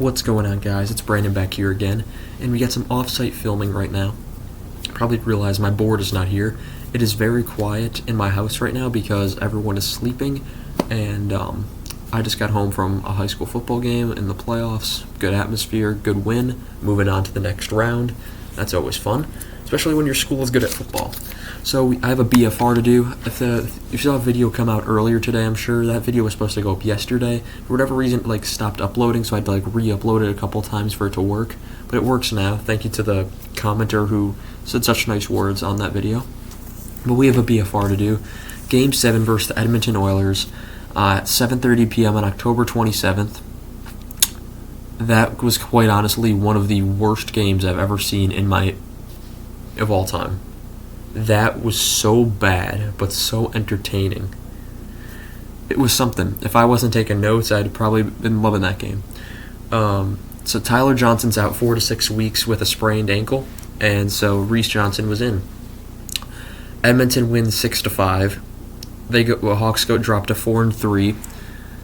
What's going on, guys? It's Brandon back here again, and we got some off-site filming right now. Probably realize my board is not here. It is very quiet in my house right now because everyone is sleeping, and I just got home from a high school football game in the playoffs. Good atmosphere, good win, moving on to the next round. That's always fun, especially when your school is good at football. So I have a BFR to do. If you saw a video come out earlier today, I'm sure that video was supposed to go up yesterday. For whatever reason, it stopped uploading, so I had to re-upload it a couple times for it to work. But it works now. Thank you to the commenter who said such nice words on that video. But we have a BFR to do. Game 7 versus the Edmonton Oilers at 7:30 p.m. on October 27th. That was quite honestly one of the worst games I've ever seen of all time. That was so bad, but so entertaining. It was something. If I wasn't taking notes, I'd probably been loving that game. So Tyler Johnson's out 4 to 6 weeks with a sprained ankle, and so Reese Johnson was in. Edmonton wins 6-5. Hawks dropped to 4-3.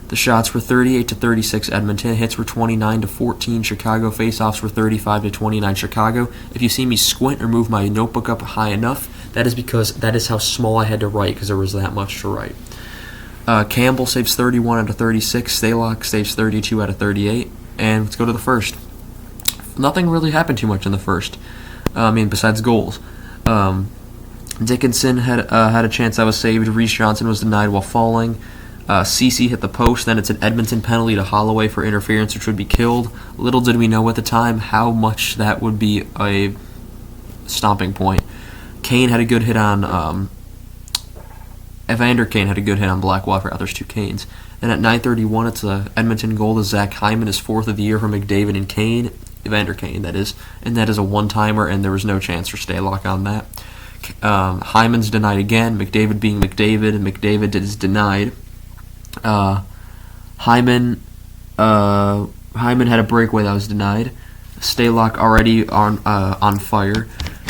The shots were 38-36 Edmonton. Hits were 29-14 Chicago. Faceoffs were 35-29 Chicago. If you see me squint or move my notebook up high enough, that is because that is how small I had to write because there was that much to write. Campbell saves 31 out of 36. Stalock saves 32 out of 38. And let's go to the first. Nothing really happened too much in the first. Besides goals. Dickinson had a chance that was saved. Reese Johnson was denied while falling. CC hit the post, then it's an Edmonton penalty to Holloway for interference, which would be killed. Little did we know at the time how much that would be a stomping point. Kane had a good hit on Evander Kane had a good hit on Blackwater. There's two Kanes. And at 9:31, it's a Edmonton goal to Zach Hyman, his 4th of the year for McDavid and Kane. Evander Kane, that is. And that is a one-timer, and there was no chance for Stalock on that. Hyman's denied again. McDavid being McDavid, and McDavid is denied. Hyman had a breakaway that was denied. Stalock already on fire.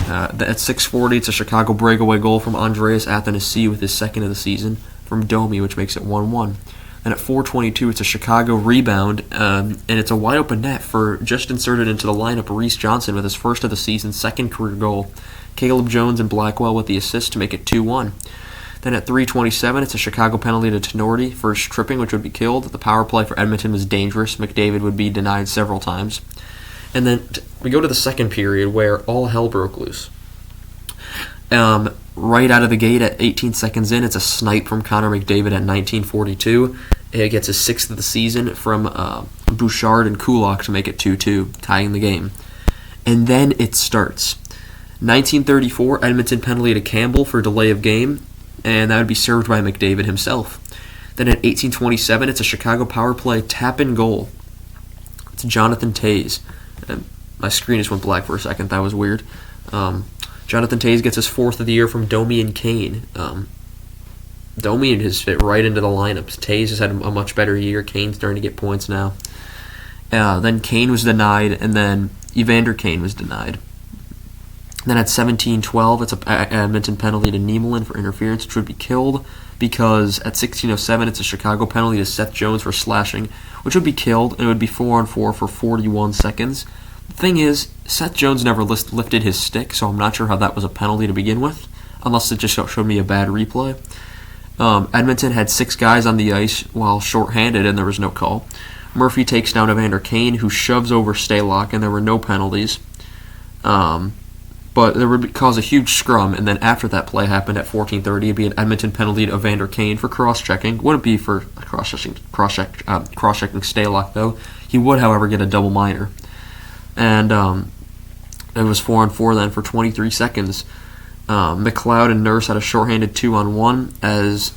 At 6:40, it's a Chicago breakaway goal from Andreas Athanasiou with his 2nd of the season from Domi, which makes it 1-1. And at 4:22, it's a Chicago rebound, and it's a wide open net for just inserted into the lineup Reese Johnson with his 1st of the season, 2nd career goal. Caleb Jones and Blackwell with the assist to make it 2-1. Then at 3:27, it's a Chicago penalty to Tenorti for tripping, which would be killed. The power play for Edmonton was dangerous. McDavid would be denied several times. And then we go to the second period where all hell broke loose. Right out of the gate at 18 seconds in, it's a snipe from Connor McDavid at 19:42. It gets his 6th of the season from Bouchard and Kulak to make it 2-2, tying the game. And then it starts. 19:34, Edmonton penalty to Campbell for delay of game, and that would be served by McDavid himself. Then at 18:27, it's a Chicago power play tap-in goal. It's Jonathan Toews. And my screen just went black for a second. That was weird. Jonathan Toews gets his 4th of the year from Domi and Kane. Domi has fit right into the lineups. Toews has had a much better year. Kane's starting to get points now. Then Kane was denied, and then Evander Kane was denied. Then at 17:12, it's a Edmonton penalty to Niemelin for interference, which would be killed because at 16:07, it's a Chicago penalty to Seth Jones for slashing, which would be killed, and it would be 4-on-4 for 41 seconds. The thing is, Seth Jones never lifted his stick, so I'm not sure how that was a penalty to begin with, unless it just showed me a bad replay. Edmonton had 6 guys on the ice while shorthanded, and there was no call. Murphy takes down Evander Kane, who shoves over Stalock, and there were no penalties. But there would cause a huge scrum, and then after that play happened at 14:30, it'd be an Edmonton penalty to Evander Kane for cross-checking. Wouldn't be for cross-checking Stalock, though. He would, however, get a double minor. And it was 4-on-4 then for 23 seconds. McLeod and Nurse had a shorthanded 2-on-1 as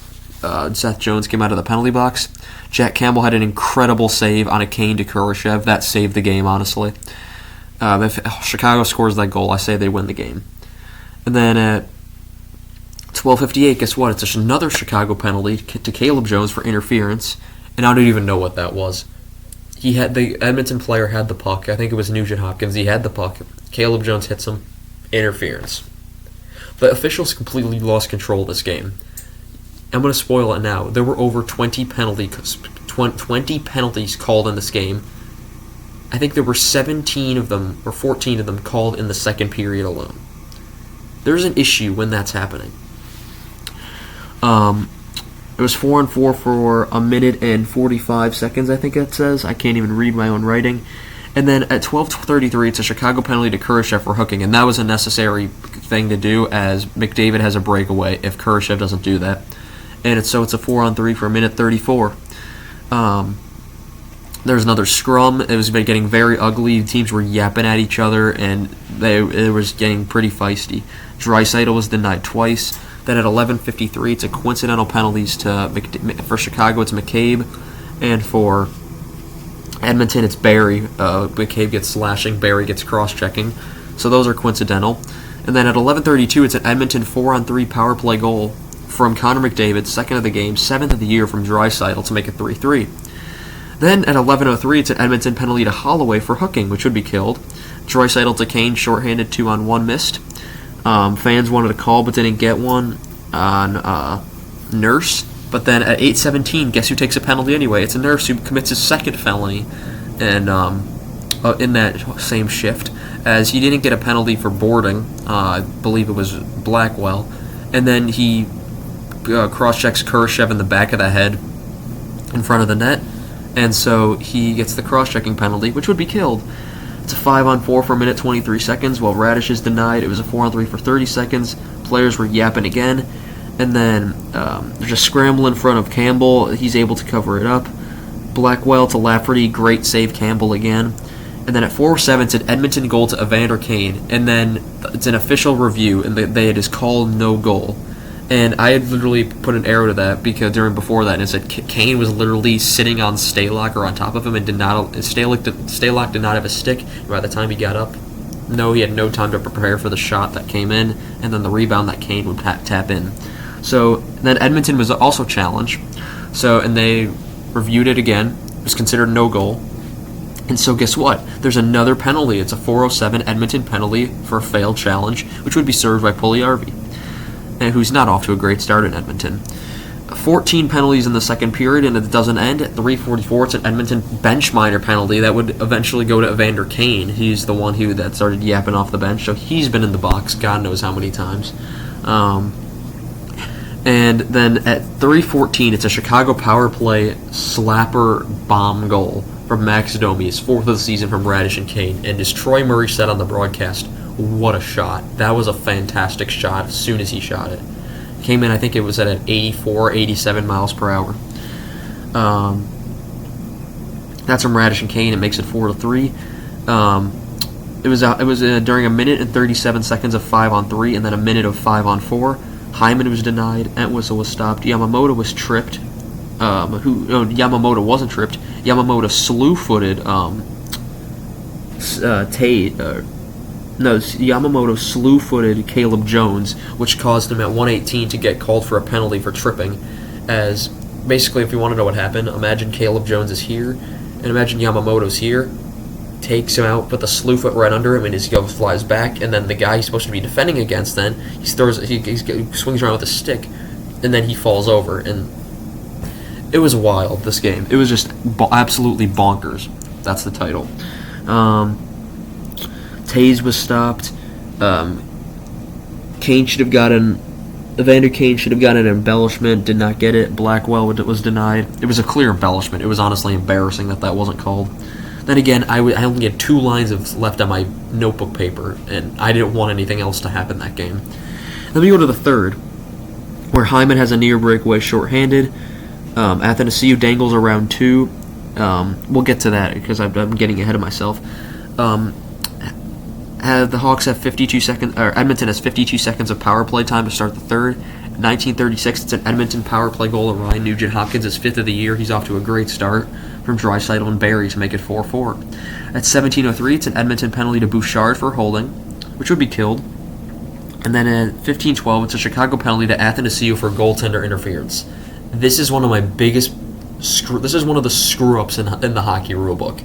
Seth Jones came out of the penalty box. Jack Campbell had an incredible save on a Kane to Kurashev. That saved the game, honestly. If Chicago scores that goal, I say they win the game. And then at 12:58, guess what? It's just another Chicago penalty to Caleb Jones for interference, and I don't even know what that was. The Edmonton player had the puck. I think it was Nugent Hopkins. He had the puck. Caleb Jones hits him. Interference. The officials completely lost control of this game. I'm going to spoil it now. There were over 20 penalties called in this game. I think there were 17 of them, or 14 of them, called in the second period alone. There's an issue when that's happening. It was 4-on-4 for a minute and 45 seconds, I think it says. I can't even read my own writing. And then at 12:33, it's a Chicago penalty to Kurashev for hooking, and that was a necessary thing to do, as McDavid has a breakaway if Kurashev doesn't do that. And it's a 4-on-3 for a minute 34. There's another scrum. It was getting very ugly. Teams were yapping at each other, and it was getting pretty feisty. Draisaitl was denied twice. Then at 11:53, it's a coincidental penalties for Chicago. It's McCabe, and for Edmonton, it's Barry. McCabe gets slashing, Barry gets cross-checking. So those are coincidental. And then at 11:32, it's an Edmonton 4-on-3 power play goal from Connor McDavid, second of the game, 7th of the year from Draisaitl to make it 3-3. Then at 11:03, it's an Edmonton penalty to Holloway for hooking, which would be killed. Draisaitl to Kane, shorthanded, 2-on-1 missed. Fans wanted a call but didn't get one on Nurse. But then at 8:17, guess who takes a penalty anyway? It's a Nurse who commits his second felony, and in that same shift, as he didn't get a penalty for boarding. I believe it was Blackwell, and then he cross-checks Kurashev in the back of the head in front of the net, and so he gets the cross-checking penalty, which would be killed. It's a 5-on-4 for a minute 23 seconds, while Radish is denied. It was a 4-on-3 for 30 seconds. Players were yapping again. And then there's a scramble in front of Campbell. He's able to cover it up. Blackwell to Lafferty. Great save, Campbell again. And then at 4:07, it's an Edmonton goal to Evander Kane. And then it's an official review, and it is called no goal. And I had literally put an arrow to that before that, and it said Kane was literally sitting on Stalock or on top of him, and Stalock did not have a stick by the time he got up. No, he had no time to prepare for the shot that came in, and then the rebound that Kane would tap in. So then Edmonton was also challenged. And they reviewed it again. It was considered no goal. And so guess what? There's another penalty. It's a 4:07 Edmonton penalty for a failed challenge, which would be served by Puljujärvi, who's not off to a great start in Edmonton. 14 penalties in the second period, and it doesn't end. At 3:44, it's an Edmonton bench minor penalty that would eventually go to Evander Kane. He's the one that started yapping off the bench, so he's been in the box God knows how many times. And then at 3:14, it's a Chicago power play slapper bomb goal from Max Domi, his 4th of the season from Radish and Kane. And as Troy Murray said on the broadcast, what a shot. That was a fantastic shot as soon as he shot it. Came in, I think it was at an 84, 87 miles per hour. That's from Radish and Kane. It makes it 4-3. It was during a minute and 37 seconds of 5-on-3, and then a minute of 5-on-4. Hyman was denied. Entwistle was stopped. Yamamoto was tripped. Yamamoto wasn't tripped. Yamamoto slew-footed Yamamoto slew-footed Caleb Jones, which caused him at 1:18 to get called for a penalty for tripping. As basically, if you want to know what happened, imagine Caleb Jones is here, and imagine Yamamoto's here, takes him out, put the slew foot right under him, and his glove flies back, and then the guy he's supposed to be defending against, then he swings around with a stick, and then he falls over, and it was wild, this game. It was just absolutely bonkers. That's the title. Taze was stopped. Evander Kane should have gotten an embellishment, did not get it. Blackwell was denied. It was a clear embellishment. It was honestly embarrassing that wasn't called. Then again, I only had 2 lines left on my notebook paper, and I didn't want anything else to happen that game. Then we go to the third, where Hyman has a near breakaway shorthanded. Athanasiou dangles around 2. We'll get to that because I'm getting ahead of myself. The Hawks have 52 seconds, or Edmonton has 52 seconds of power play time to start the third. 1936, it's an Edmonton power play goal of Ryan Nugent-Hopkins, his 5th of the year. He's off to a great start from Draisaitl and Barry to make it 4-4. At 17:03, it's an Edmonton penalty to Bouchard for holding, which would be killed. And then at 15:12, it's a Chicago penalty to Athanasiou for goaltender interference. This is one of my biggest this is one of the screw-ups in the hockey rulebook.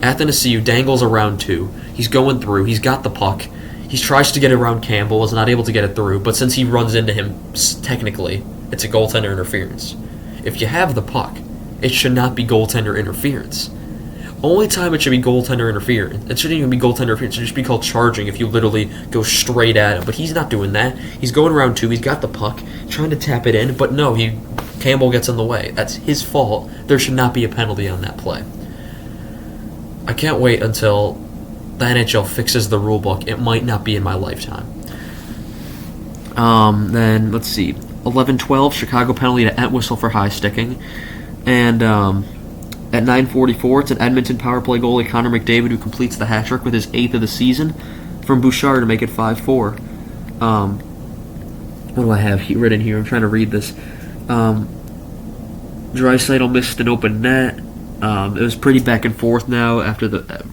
Athanasiou dangles around 2. He's going through. He's got the puck. He tries to get it around Campbell, is not able to get it through, but since he runs into him, technically, it's a goaltender interference. If you have the puck, it should not be goaltender interference. Only time it should be goaltender interference. It shouldn't even be goaltender interference. It should just be called charging if you literally go straight at him. But he's not doing that. He's going around 2. He's got the puck, trying to tap it in. But no, Campbell gets in the way. That's his fault. There should not be a penalty on that play. I can't wait until the NHL fixes the rule book. It might not be in my lifetime. Then, let's see. 11-12, Chicago penalty to Entwistle for high sticking. And at 9:44, it's an Edmonton power play goalie, Connor McDavid, who completes the hat trick with his 8th of the season from Bouchard to make it 5-4. What do I have written here? I'm trying to read this. Draisaitl missed an open net. It was pretty back and forth now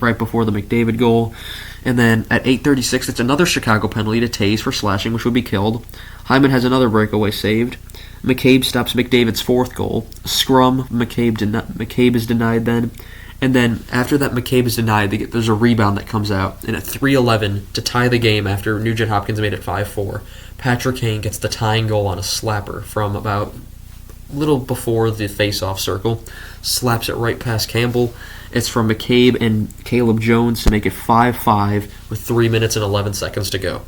right before the McDavid goal. And then at 8:36, it's another Chicago penalty to Taves for slashing, which would be killed. Hyman has another breakaway saved. McCabe stops McDavid's 4th goal. Scrum, McCabe is denied then. And then after that McCabe is denied, there's a rebound that comes out. And at 3:11, to tie the game after Nugent Hopkins made it 5-4, Patrick Kane gets the tying goal on a slapper from about a little before the face-off circle. Slaps it right past Campbell. It's from McCabe and Caleb Jones to make it 5-5 with 3 minutes and 11 seconds to go.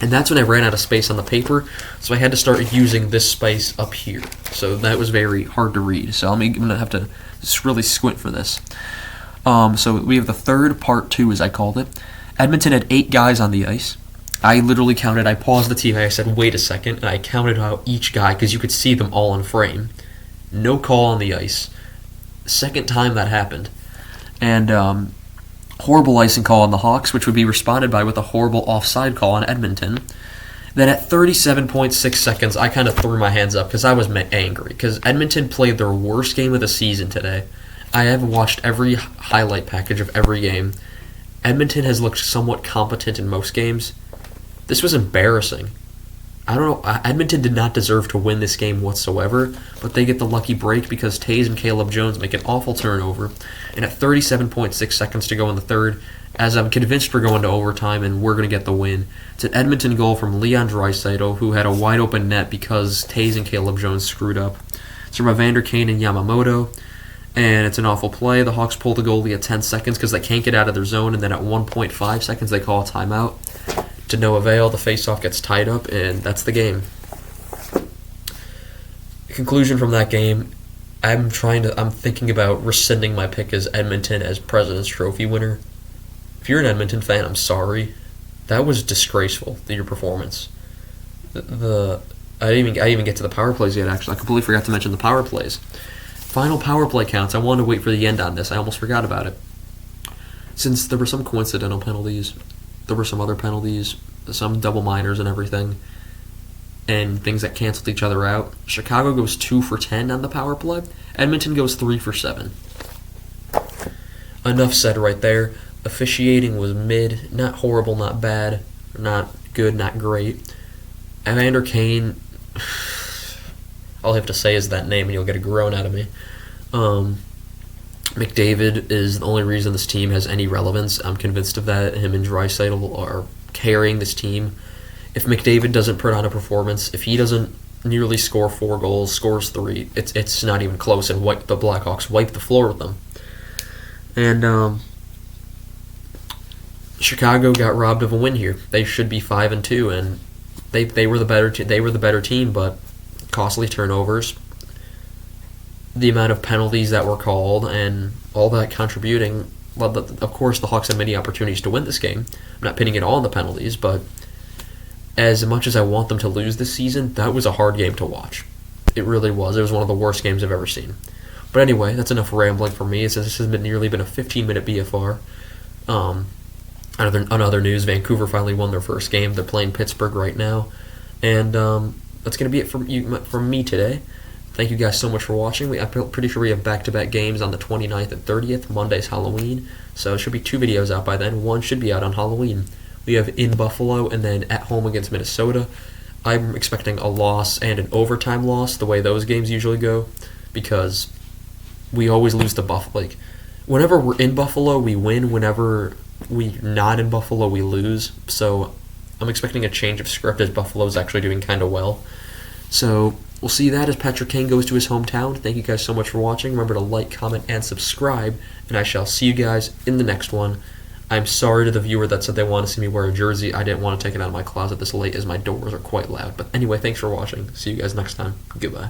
And that's when I ran out of space on the paper, so I had to start using this space up here. So that was very hard to read. So I'm going to have to just really squint for this. So we have the third, part 2, as I called it. Edmonton had 8 guys on the ice. I literally counted. I paused the TV. I said, wait a second, and I counted out each guy because you could see them all in frame. No call on the ice. Second time that happened. And horrible icing call on the Hawks, which would be responded by with a horrible offside call on Edmonton. Then at 37.6 seconds, I kind of threw my hands up because I was angry because Edmonton played their worst game of the season today. I have watched every highlight package of every game. Edmonton has looked somewhat competent in most games. This was embarrassing. I don't know. Edmonton did not deserve to win this game whatsoever, but they get the lucky break because Taves and Caleb Jones make an awful turnover. And at 37.6 seconds to go in the third, as I'm convinced we're going to overtime and we're going to get the win, it's an Edmonton goal from Leon Draisaitl, who had a wide open net because Taves and Caleb Jones screwed up. It's from Evander Kane and Yamamoto, and it's an awful play. The Hawks pull the goalie at 10 seconds because they can't get out of their zone, and then at 1.5 seconds they call a timeout. To no avail, the faceoff gets tied up, and that's the game. Conclusion from that game, I'm thinking about rescinding my pick as Edmonton as President's Trophy winner. If you're an Edmonton fan, I'm sorry. That was disgraceful, your performance. I didn't even get to the power plays yet, actually. I completely forgot to mention the power plays. Final power play counts. I wanted to wait for the end on this. I almost forgot about it. Since there were some coincidental penalties, there were some other penalties, some double minors and everything, and things that canceled each other out. Chicago goes 2 for 10 on the power play. Edmonton goes 3 for 7. Enough said right there. Officiating was mid, not horrible, not bad, not good, not great. Evander Kane, all I have to say is that name and you'll get a groan out of me. McDavid is the only reason this team has any relevance. I'm convinced of that. Him and Draisaitl are carrying this team. If McDavid doesn't put on a performance, if he doesn't nearly score 4 goals, scores 3, it's not even close, and the Blackhawks wipe the floor with them. And Chicago got robbed of a win here. They should be 5-2, and they were the better team, but costly turnovers, the amount of penalties that were called, and all that contributing. Well, of course, the Hawks had many opportunities to win this game. I'm not pinning it all on the penalties, but as much as I want them to lose this season, that was a hard game to watch. It really was. It was one of the worst games I've ever seen. But anyway, that's enough rambling for me. This has nearly been a 15-minute BFR. On other news, Vancouver finally won their first game. They're playing Pittsburgh right now. And that's going to be it from me today. Thank you guys so much for watching. I'm pretty sure we have back-to-back games on the 29th and 30th. Monday's Halloween, so there should be 2 videos out by then. One should be out on Halloween. We have in Buffalo and then at home against Minnesota. I'm expecting a loss and an overtime loss, the way those games usually go, because we always lose to Buffalo. Like, whenever we're in Buffalo, we win. Whenever we're not in Buffalo, we lose. So I'm expecting a change of script as Buffalo's actually doing kind of well. So we'll see that as Patrick Kane goes to his hometown. Thank you guys so much for watching. Remember to like, comment, and subscribe, and I shall see you guys in the next one. I'm sorry to the viewer that said they want to see me wear a jersey. I didn't want to take it out of my closet this late as my doors are quite loud. But anyway, thanks for watching. See you guys next time. Goodbye.